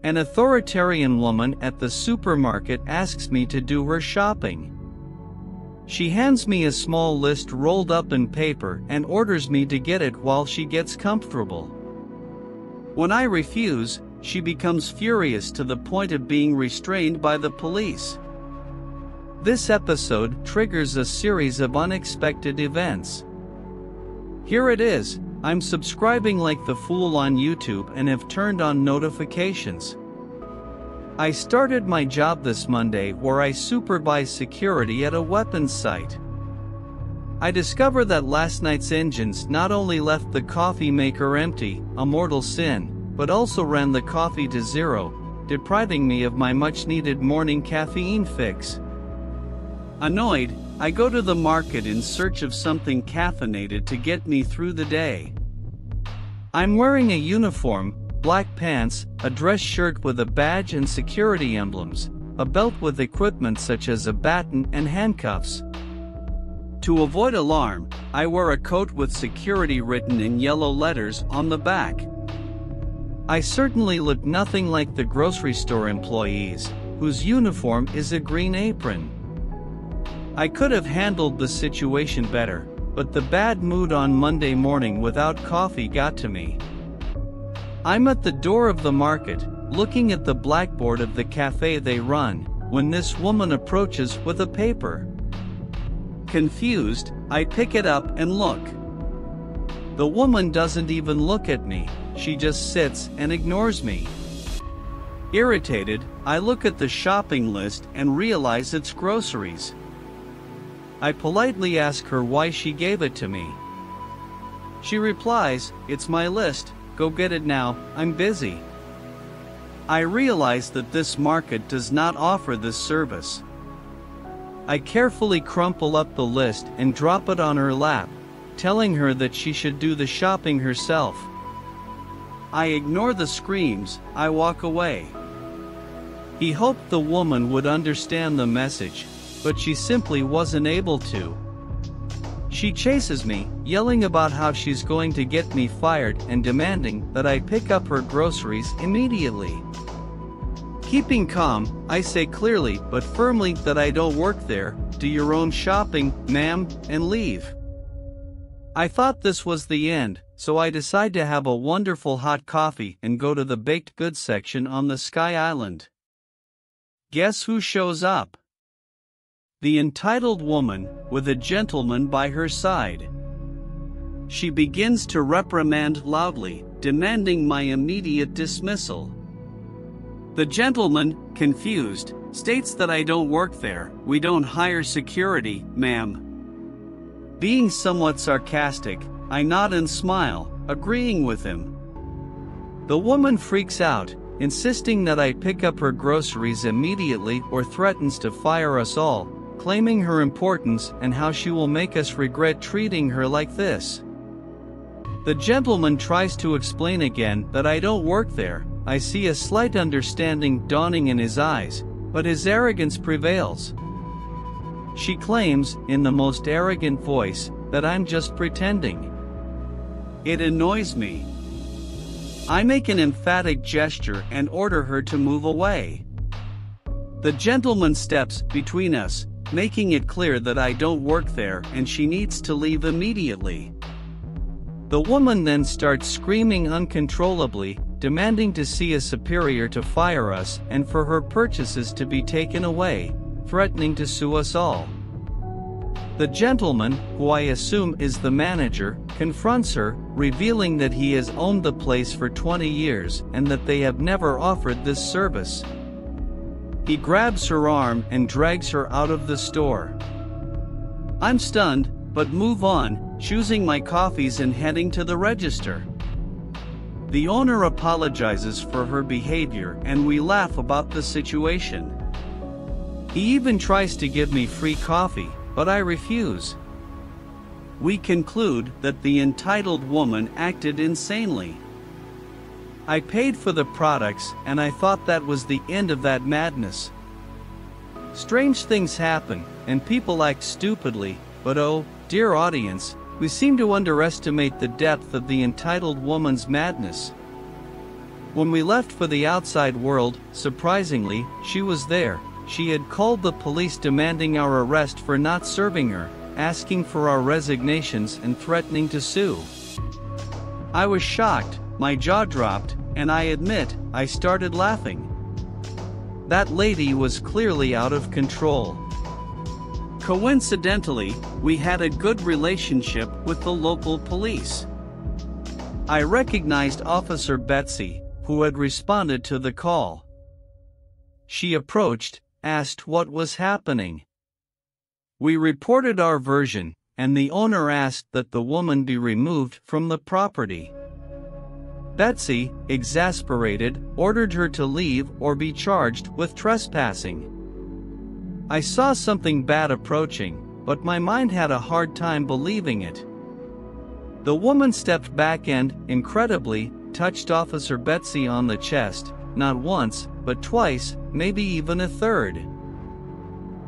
An authoritarian woman at the supermarket asks me to do her shopping. She hands me a small list rolled up in paper and orders me to get it while she gets comfortable. When I refuse, she becomes furious to the point of being restrained by the police. This episode triggers a series of unexpected events. Here it is. I'm subscribing like the fool on YouTube and have turned on notifications. I started my job this Monday where I supervise security at a weapons site. I discover that last night's engines not only left the coffee maker empty, a mortal sin, but also ran the coffee to zero, depriving me of my much-needed morning caffeine fix. Annoyed, I go to the market in search of something caffeinated to get me through the day. I'm wearing a uniform, black pants, a dress shirt with a badge and security emblems, a belt with equipment such as a baton and handcuffs. To avoid alarm, I wear a coat with security written in yellow letters on the back. I certainly look nothing like the grocery store employees, whose uniform is a green apron. I could have handled the situation better, but the bad mood on Monday morning without coffee got to me. I'm at the door of the market, looking at the blackboard of the cafe they run, when this woman approaches with a paper. Confused, I pick it up and look. The woman doesn't even look at me, she just sits and ignores me. Irritated, I look at the shopping list and realize it's groceries. I politely ask her why she gave it to me. She replies, "It's my list, go get it now, I'm busy." I realize that this market does not offer this service. I carefully crumple up the list and drop it on her lap, telling her that she should do the shopping herself. I ignore the screams, I walk away. He hoped the woman would understand the message, but she simply wasn't able to. She chases me, yelling about how she's going to get me fired and demanding that I pick up her groceries immediately. Keeping calm, I say clearly but firmly that I don't work there, do your own shopping, ma'am, and leave. I thought this was the end, so I decide to have a wonderful hot coffee and go to the baked goods section on the Sky Island. Guess who shows up? The entitled woman, with a gentleman by her side. She begins to reprimand loudly, demanding my immediate dismissal. The gentleman, confused, states that I don't work there, we don't hire security, ma'am. Being somewhat sarcastic, I nod and smile, agreeing with him. The woman freaks out, insisting that I pick up her groceries immediately or threatens to fire us all, claiming her importance and how she will make us regret treating her like this. The gentleman tries to explain again that I don't work there. I see a slight understanding dawning in his eyes, but his arrogance prevails. She claims, in the most arrogant voice, that I'm just pretending. It annoys me. I make an emphatic gesture and order her to move away. The gentleman steps between us, making it clear that I don't work there and she needs to leave immediately. The woman then starts screaming uncontrollably, demanding to see a superior to fire us and for her purchases to be taken away, threatening to sue us all. The gentleman, who I assume is the manager, confronts her, revealing that he has owned the place for 20 years and that they have never offered this service. He grabs her arm and drags her out of the store. I'm stunned, but move on, choosing my coffees and heading to the register. The owner apologizes for her behavior and we laugh about the situation. He even tries to give me free coffee, but I refuse. We conclude that the entitled woman acted insanely. I paid for the products and I thought that was the end of that madness. Strange things happen, and people act stupidly, but oh, dear audience, we seem to underestimate the depth of the entitled woman's madness. When we left for the outside world, surprisingly, she was there. She had called the police demanding our arrest for not serving her, asking for our resignations and threatening to sue. I was shocked, my jaw dropped, and I admit, I started laughing. That lady was clearly out of control. Coincidentally, we had a good relationship with the local police. I recognized Officer Betsy, who had responded to the call. She approached, asked what was happening. We reported our version, and the owner asked that the woman be removed from the property. Betsy, exasperated, ordered her to leave or be charged with trespassing. I saw something bad approaching, but my mind had a hard time believing it. The woman stepped back and, incredibly, touched Officer Betsy on the chest, not once, but twice, maybe even a third.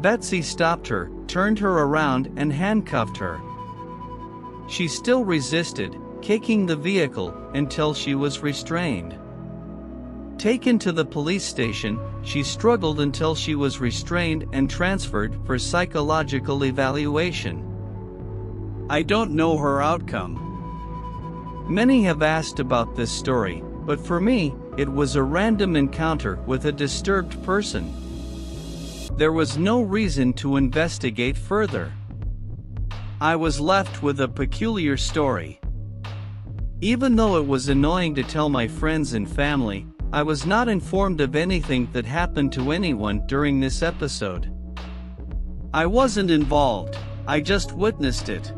Betsy stopped her, turned her around and handcuffed her. She still resisted, kicking the vehicle, until she was restrained. Taken to the police station, she struggled until she was restrained and transferred for psychological evaluation. I don't know her outcome. Many have asked about this story, but for me, it was a random encounter with a disturbed person. There was no reason to investigate further. I was left with a peculiar story. Even though it was annoying to tell my friends and family, I was not informed of anything that happened to anyone during this episode. I wasn't involved, I just witnessed it.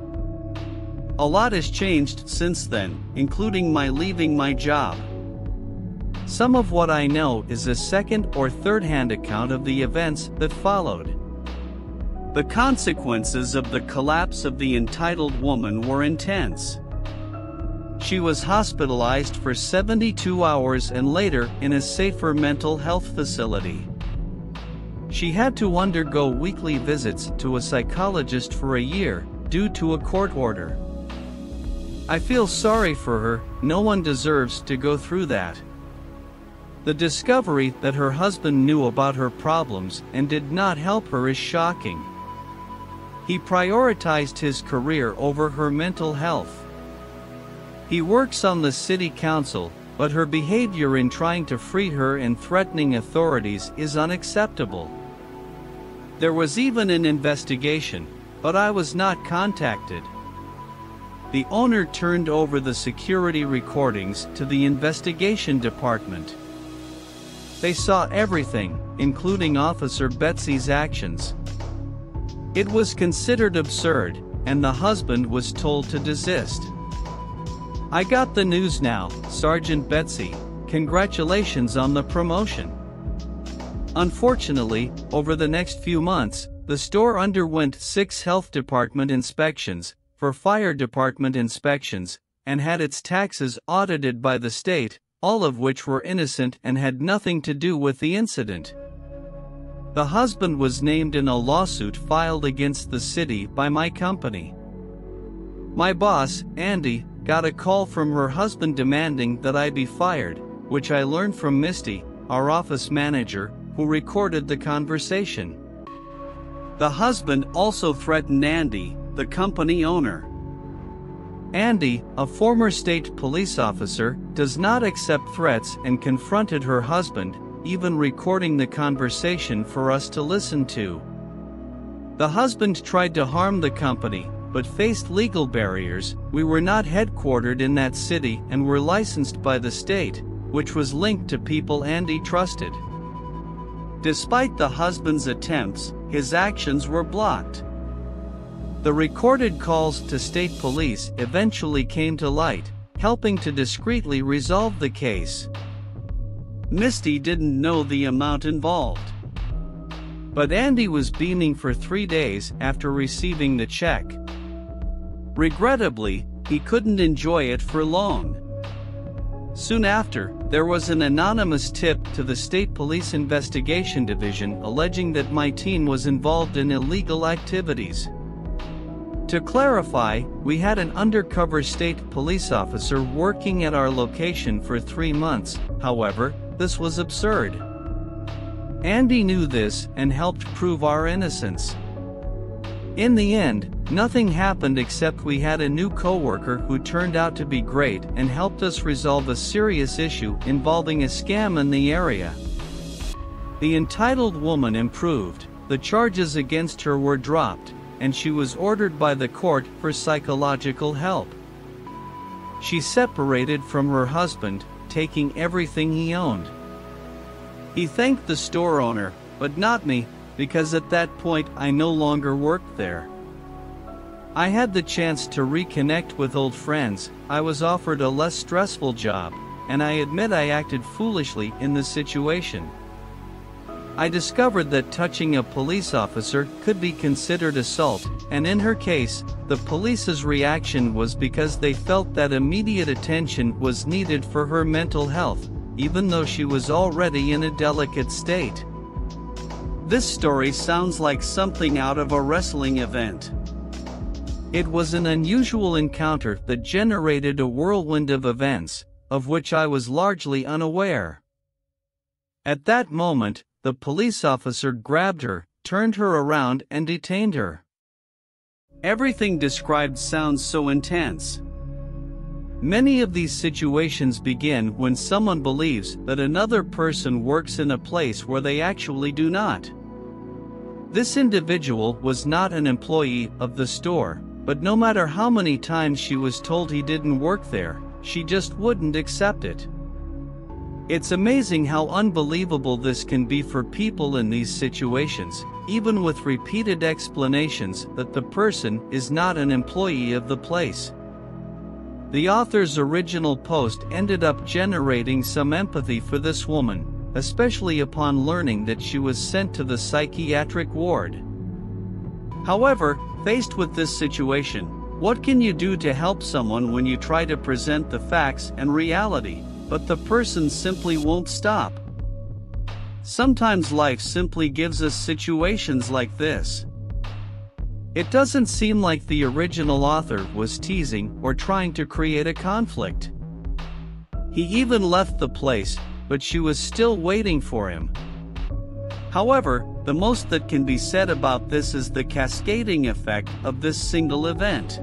A lot has changed since then, including my leaving my job. Some of what I know is a second or third-hand account of the events that followed. The consequences of the collapse of the entitled woman were intense. She was hospitalized for 72 hours and later in a safer mental health facility. She had to undergo weekly visits to a psychologist for a year, due to a court order. I feel sorry for her, no one deserves to go through that. The discovery that her husband knew about her problems and did not help her is shocking. He prioritized his career over her mental health. He works on the city council, but her behavior in trying to free her and threatening authorities is unacceptable. There was even an investigation, but I was not contacted. The owner turned over the security recordings to the investigation department. They saw everything, including Officer Betsy's actions. It was considered absurd, and the husband was told to desist. I got the news now, Sergeant Betsy, congratulations on the promotion. Unfortunately, over the next few months, the store underwent 6 health department inspections, 4 fire department inspections, and had its taxes audited by the state, all of which were innocent and had nothing to do with the incident. The husband was named in a lawsuit filed against the city by my company. My boss, Andy, got a call from her husband demanding that I be fired, which I learned from Misty, our office manager, who recorded the conversation. The husband also threatened Andy, the company owner. Andy, a former state police officer, does not accept threats and confronted her husband, even recording the conversation for us to listen to. The husband tried to harm the company, but faced legal barriers. We were not headquartered in that city and were licensed by the state, which was linked to people Andy trusted. Despite the husband's attempts, his actions were blocked. The recorded calls to state police eventually came to light, helping to discreetly resolve the case. Misty didn't know the amount involved. But Andy was beaming for 3 days after receiving the check. Regrettably, he couldn't enjoy it for long. Soon after, there was an anonymous tip to the State Police Investigation Division alleging that my team was involved in illegal activities. To clarify, we had an undercover state police officer working at our location for 3 months. However, this was absurd. Andy knew this and helped prove our innocence. In the end, nothing happened except we had a new coworker who turned out to be great and helped us resolve a serious issue involving a scam in the area. The entitled woman improved, the charges against her were dropped, and she was ordered by the court for psychological help. She separated from her husband, taking everything he owned. He thanked the store owner, but not me, because at that point I no longer worked there. I had the chance to reconnect with old friends, I was offered a less stressful job, and I admit I acted foolishly in the situation. I discovered that touching a police officer could be considered assault, and in her case, the police's reaction was because they felt that immediate attention was needed for her mental health, even though she was already in a delicate state. This story sounds like something out of a wrestling event. It was an unusual encounter that generated a whirlwind of events, of which I was largely unaware. At that moment, the police officer grabbed her, turned her around and detained her. Everything described sounds so intense. Many of these situations begin when someone believes that another person works in a place where they actually do not. This individual was not an employee of the store, but no matter how many times she was told he didn't work there, she just wouldn't accept it. It's amazing how unbelievable this can be for people in these situations, even with repeated explanations that the person is not an employee of the place. The author's original post ended up generating some empathy for this woman, especially upon learning that she was sent to the psychiatric ward. However, faced with this situation, what can you do to help someone when you try to present the facts and reality, but the person simply won't stop? Sometimes life simply gives us situations like this. It doesn't seem like the original author was teasing or trying to create a conflict. He even left the place, but she was still waiting for him. However, the most that can be said about this is the cascading effect of this single event.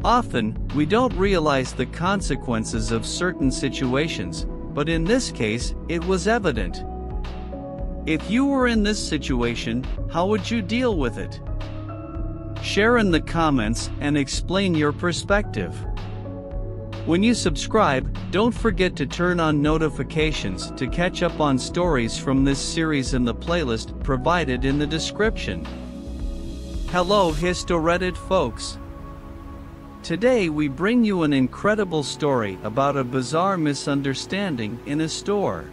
Often, we don't realize the consequences of certain situations, but in this case, it was evident. If you were in this situation, how would you deal with it? Share in the comments and explain your perspective. When you subscribe, don't forget to turn on notifications to catch up on stories from this series in the playlist provided in the description. Hello HistoReddit folks! Today we bring you an incredible story about a bizarre misunderstanding in a store.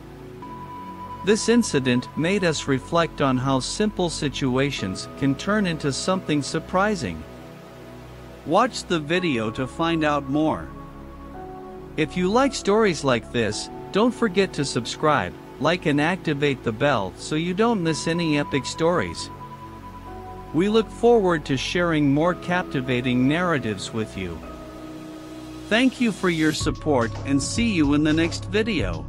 This incident made us reflect on how simple situations can turn into something surprising. Watch the video to find out more. If you like stories like this, don't forget to subscribe, like and activate the bell so you don't miss any epic stories. We look forward to sharing more captivating narratives with you. Thank you for your support and see you in the next video.